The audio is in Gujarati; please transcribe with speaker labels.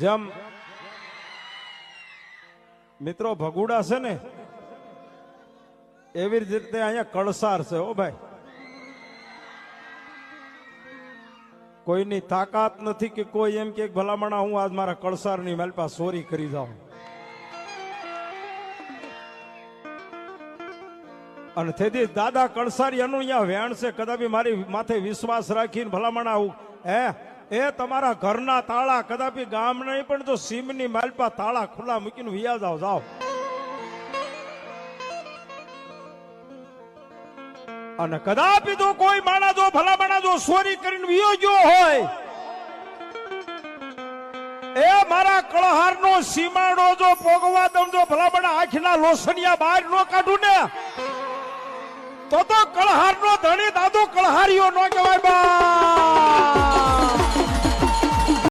Speaker 1: જેમ મિત્રો ભગુડા છે ને એવી જ રીતે અહીંયા કળસાર છે ઓ ભાઈ. કોઈની તાકાત નથી કે કોઈ એમ કે ભલામણા હું આજ મારા કળસારની માલપા ચોરી કરી જાઉં. અને તેથી દાદા કળસારી એનું અહીંયા વેણ છે. કદાપી મારી માથે વિશ્વાસ રાખીને ભલામણા આવું એ તમારા ઘરના તાળા કદાપી ગામ નહીં પણ જો સીમની માલપા તાળા ખુલ્લા મૂકીને વિયા જાઓ. અને કદાપી જો કોઈ માણા જો ભલામણા જો ચોરી કરીને વિયો ગયો હોય એ મારા કળહારનો સીમાડો જો પોગવા દમ જો ભલામણા આંખના લોસણિયા બહાર નો કાઢું ને તો કળહારનો ધણી દાદો કળહારીઓ નો કહેવાય બા.